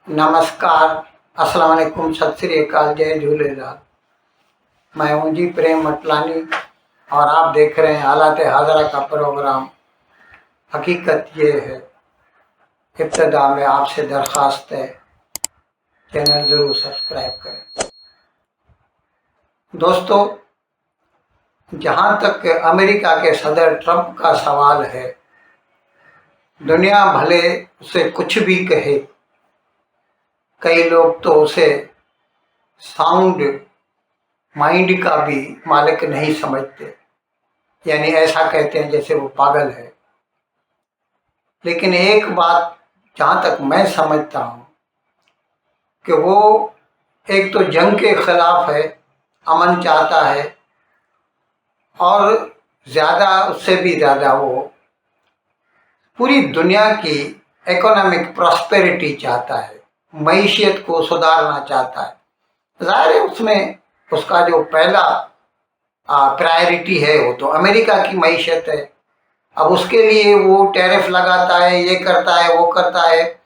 नमस्कार, अस्सलाम वालेकुम, सत श्री अकाल, जय झूलेलाल। मैं हूँ जी प्रेम मटलानी और आप देख रहे हैं हालात हाजरा का प्रोग्राम। हकीकत ये है, इब्तदा में आपसे दरख्वास्त है, चैनल ज़रूर सब्सक्राइब करें। दोस्तों, जहाँ तक अमेरिका के सदर ट्रंप का सवाल है, दुनिया भले उसे कुछ भी कहे, कई लोग तो उसे साउंड माइंड का भी मालिक नहीं समझते, यानी ऐसा कहते हैं जैसे वो पागल है। लेकिन एक बात जहाँ तक मैं समझता हूँ कि वो एक तो जंग के खिलाफ है, अमन चाहता है, और ज़्यादा उससे भी ज़्यादा वो पूरी दुनिया की इकोनॉमिक प्रॉस्पेरिटी चाहता है, मईशियत को सुधारना चाहता है। ज़ाहिर है उसमें उसका जो पहला प्रायोरिटी है वो तो अमेरिका की मईशत है। अब उसके लिए वो टैरिफ लगाता है, ये करता है, वो करता है।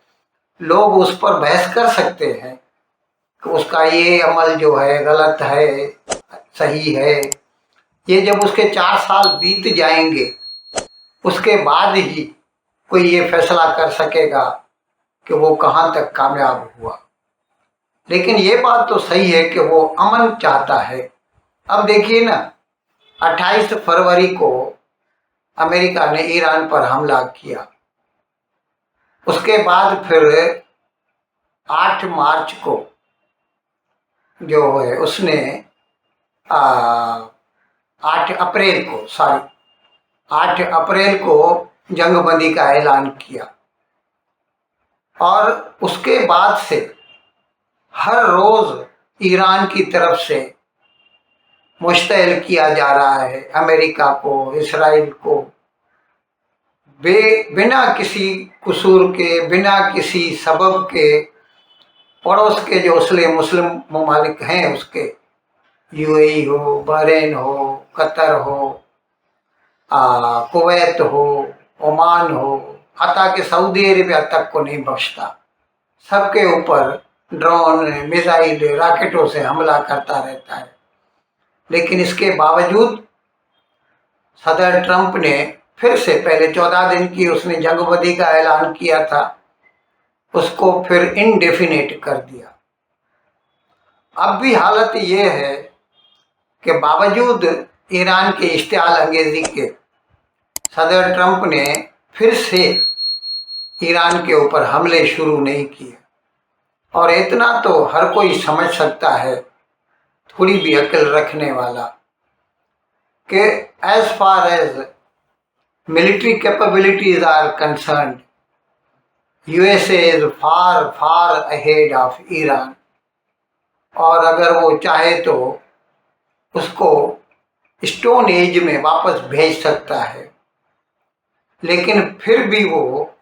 लोग उस पर बहस कर सकते हैं कि उसका ये अमल जो है गलत है, सही है। ये जब उसके 4 साल बीत जाएंगे, उसके बाद ही कोई ये फैसला कर सकेगा कि वो कहाँ तक कामयाब हुआ। लेकिन ये बात तो सही है कि वो अमन चाहता है। अब देखिए ना, 28 फरवरी को अमेरिका ने ईरान पर हमला किया। उसके बाद फिर 8 मार्च को जो है उसने 8 अप्रैल को 8 अप्रैल को जंगबंदी का ऐलान किया। और उसके बाद से हर रोज़ ईरान की तरफ से मुश्तइल किया जा रहा है अमेरिका को, इसराइल को, बिना किसी कसूर के, बिना किसी सबब के। पड़ोस के जो असली मुस्लिम ममालिक हैं उसके, यूएई हो, बहरीन हो, कतर हो, कुवैत हो, ओमान हो, हत्ता कि सऊदी अरेबिया तक को नहीं बख्शता। सबके ऊपर ड्रोन, मिसाइल, रॉकेटों से हमला करता रहता है। लेकिन इसके बावजूद सदर ट्रंप ने फिर से पहले 14 दिन की उसने जंगबंदी का ऐलान किया था, उसको फिर इनडेफिनेट कर दिया। अब भी हालत ये है कि बावजूद ईरान के इश्तिआल अंगेज़ी के, सदर ट्रंप ने फिर से ईरान के ऊपर हमले शुरू नहीं किए। और इतना तो हर कोई समझ सकता है, थोड़ी भी अक्ल रखने वाला, कि as far as military capabilities are concerned, USA is far far ahead of Iran. और अगर वो चाहे तो उसको स्टोन एज में वापस भेज सकता है। लेकिन फिर भी वो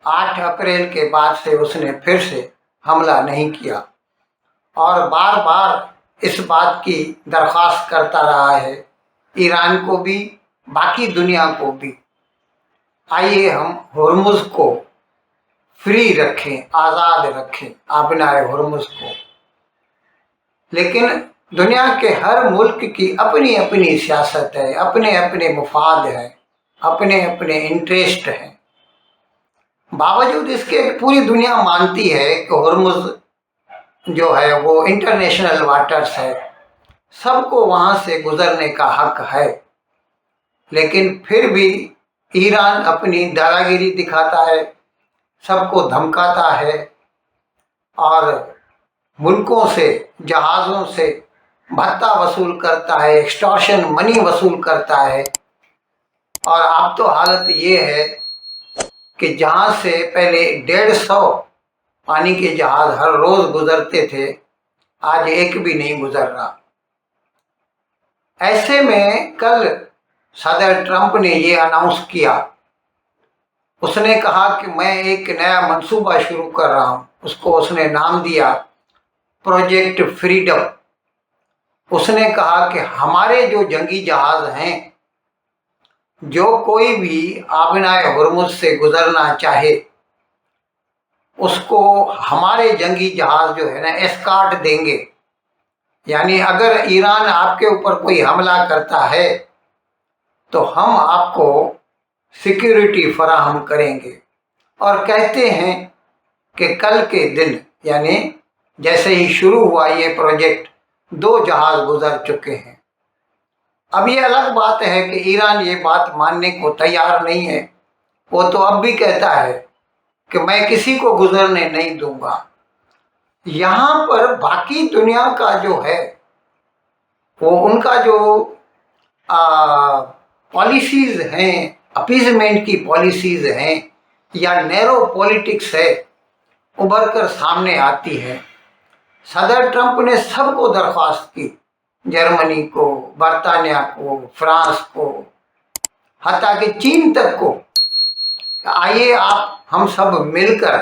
8 अप्रैल के बाद से उसने फिर से हमला नहीं किया और बार बार इस बात की दरख्वास्त करता रहा है ईरान को भी, बाकी दुनिया को भी, आइए हम हुर्मुज़ को फ्री रखें, आज़ाद रखें, आबनाए हुर्मुज़ को। लेकिन दुनिया के हर मुल्क की अपनी अपनी सियासत है, अपने अपने मुफाद हैं, अपने अपने इंटरेस्ट हैं। बावजूद इसके पूरी दुनिया मानती है कि हुर्मुज़ जो है वो इंटरनेशनल वाटर्स है, सबको वहाँ से गुज़रने का हक है। लेकिन फिर भी ईरान अपनी दादागिरी दिखाता है, सबको धमकाता है और मुल्कों से, जहाज़ों से भत्ता वसूल करता है, एक्सटॉर्शन मनी वसूल करता है। और अब तो हालत ये है कि जहाँ से पहले 150 पानी के जहाज़ हर रोज़ गुज़रते थे, आज एक भी नहीं गुज़र रहा। ऐसे में कल सदर ट्रंप ने ये अनाउंस किया, उसने कहा कि मैं एक नया मंसूबा शुरू कर रहा हूँ। उसको उसने नाम दिया प्रोजेक्ट फ्रीडम। उसने कहा कि हमारे जो जंगी जहाज़ हैं, जो कोई भी आबनाए हुर्मुज़ से गुज़रना चाहे, उसको हमारे जंगी जहाज जो है ना एस्कॉर्ट देंगे, यानी अगर ईरान आपके ऊपर कोई हमला करता है तो हम आपको सिक्योरिटी फराहम करेंगे। और कहते हैं कि कल के दिन, यानी जैसे ही शुरू हुआ ये प्रोजेक्ट, 2 जहाज गुजर चुके हैं। अब ये अलग बात है कि ईरान ये बात मानने को तैयार नहीं है। वो तो अब भी कहता है कि मैं किसी को गुजरने नहीं दूंगा। यहाँ पर बाकी दुनिया का जो है वो उनका जो पॉलिसीज हैं, अपीजमेंट की पॉलिसीज हैं या नैरो पॉलिटिक्स है, उभर कर सामने आती है। सदर ट्रंप ने सबको दरख्वास्त की, जर्मनी को, बरतानिया को, फ्रांस को, हत्ता कि चीन तक को, आइए आप हम सब मिलकर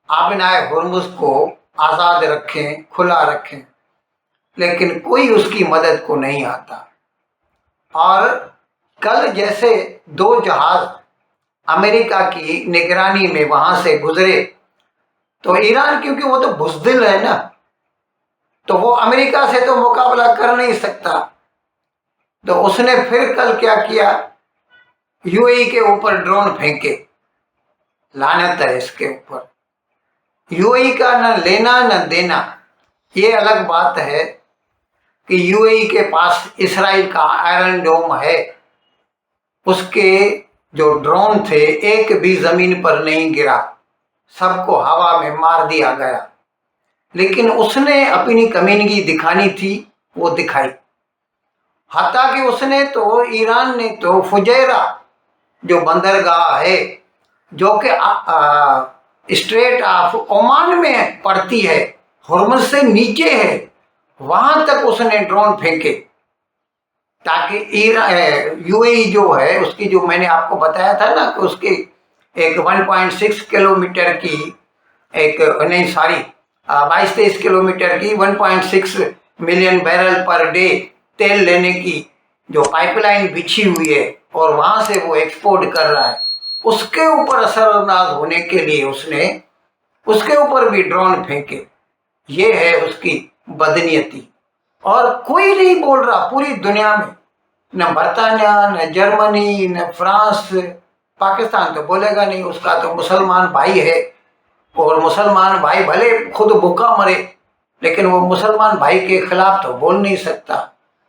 आबनाए हुर्मुज को आज़ाद रखें, खुला रखें। लेकिन कोई उसकी मदद को नहीं आता। और कल जैसे 2 जहाज अमेरिका की निगरानी में वहां से गुजरे तो ईरान, क्योंकि वो तो बुज़दिल है ना, तो वो अमेरिका से तो मुकाबला कर नहीं सकता। तो उसने फिर कल क्या किया, यूएई के ऊपर ड्रोन फेंके। लानत है इसके ऊपर। यूएई का न लेना न देना। ये अलग बात है कि यूएई के पास इसराइल का आयरन डोम है, उसके जो ड्रोन थे एक भी जमीन पर नहीं गिरा, सबको हवा में मार दिया गया। लेकिन उसने अपनी कमीनगी दिखानी थी, वो दिखाई। हत्ता कि उसने तो, ईरान ने तो फुजैरा जो बंदरगाह है, जो कि स्ट्रेट ऑफ ओमान में पड़ती है, हुर्मुज से नीचे है, वहां तक उसने ड्रोन फेंके ताकि यूएई जो है उसकी, जो मैंने आपको बताया था ना कि उसकी एक 1.6 किलोमीटर की, एक नहीं सॉरी 22-23 किलोमीटर की 1.6 मिलियन बैरल पर डे तेल लेने की जो पाइपलाइन बिछी हुई है और वहां से वो एक्सपोर्ट कर रहा है, उसके ऊपर असरअंदाज होने के लिए उसने उसके ऊपर भी ड्रोन फेंके। ये है उसकी बदनीयती। और कोई नहीं बोल रहा पूरी दुनिया में, न बरतानिया, न जर्मनी, न फ्रांस। पाकिस्तान तो बोलेगा नहीं, उसका तो मुसलमान भाई है, और मुसलमान भाई भले खुद भूखा मरे लेकिन वो मुसलमान भाई के खिलाफ तो बोल नहीं सकता।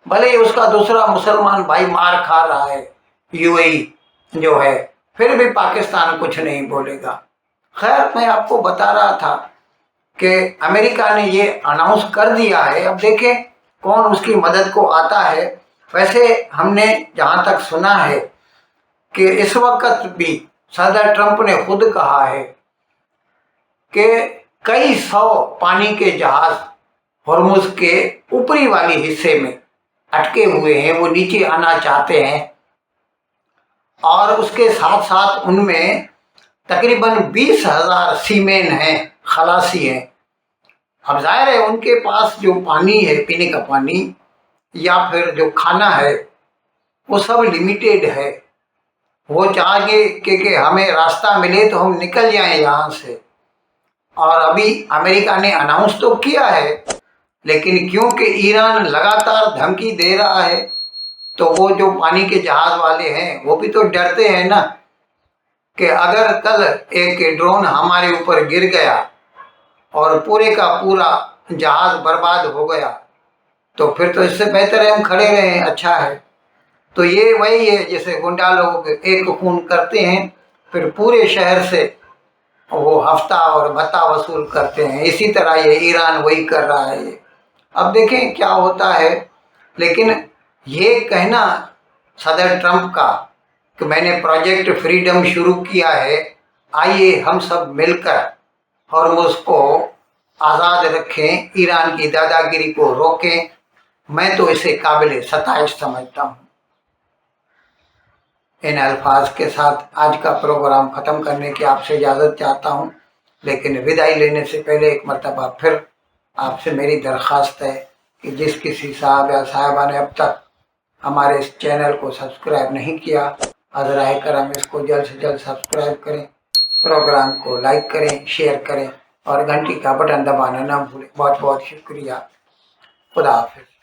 भले ही उसका दूसरा मुसलमान भाई मार खा रहा है, यूएई जो है, फिर भी पाकिस्तान कुछ नहीं बोलेगा। खैर, मैं आपको बता रहा था कि अमेरिका ने ये अनाउंस कर दिया है। अब देखें कौन उसकी मदद को आता है। वैसे हमने जहाँ तक सुना है कि इस वक्त भी सदर ट्रंप ने खुद कहा है कि कई 100 पानी के जहाज हुर्मुज के ऊपरी वाली हिस्से में अटके हुए हैं, वो नीचे आना चाहते हैं। और उसके साथ साथ उनमें तकरीबन 20,000 सीमेन हैं, खलासी हैं। अब जाहिर है उनके पास जो पानी है, पीने का पानी या फिर जो खाना है, वो सब लिमिटेड है। वो चाहेंगे कि हमें रास्ता मिले तो हम निकल जाएं यहाँ से। और अभी अमेरिका ने अनाउंस तो किया है, लेकिन क्योंकि ईरान लगातार धमकी दे रहा है तो वो जो पानी के जहाज वाले हैं वो भी तो डरते हैं ना कि अगर कल एक ड्रोन हमारे ऊपर गिर गया और पूरे का पूरा जहाज बर्बाद हो गया तो फिर तो इससे बेहतर है हम खड़े रहें, अच्छा है। तो ये वही है जैसे गुंडा लोग एक खून करते हैं फिर पूरे शहर से वो हफ्ता और भत्ता वसूल करते हैं, इसी तरह ये ईरान वही कर रहा है। ये अब देखें क्या होता है। लेकिन ये कहना सदर ट्रंप का कि मैंने प्रोजेक्ट फ्रीडम शुरू किया है, आइए हम सब मिलकर हुर्मुज को आज़ाद रखें, ईरान की दादागिरी को रोकें, मैं तो इसे काबिल सताइश समझता हूँ। इन अल्फाज के साथ आज का प्रोग्राम ख़त्म करने की आपसे इजाज़त चाहता हूँ, लेकिन विदाई लेने से पहले एक मरतबा फिर आपसे मेरी दरख्वास्त है कि जिस किसी साहब या साहिबा ने अब तक हमारे इस चैनल को सब्सक्राइब नहीं किया, अज़राए करम इसको जल्द से जल्द सब्सक्राइब करें प्रोग्राम को लाइक करें, शेयर करें और घंटी का बटन दबाना ना भूलें। बहुत बहुत शुक्रिया। खुदा हाफिज।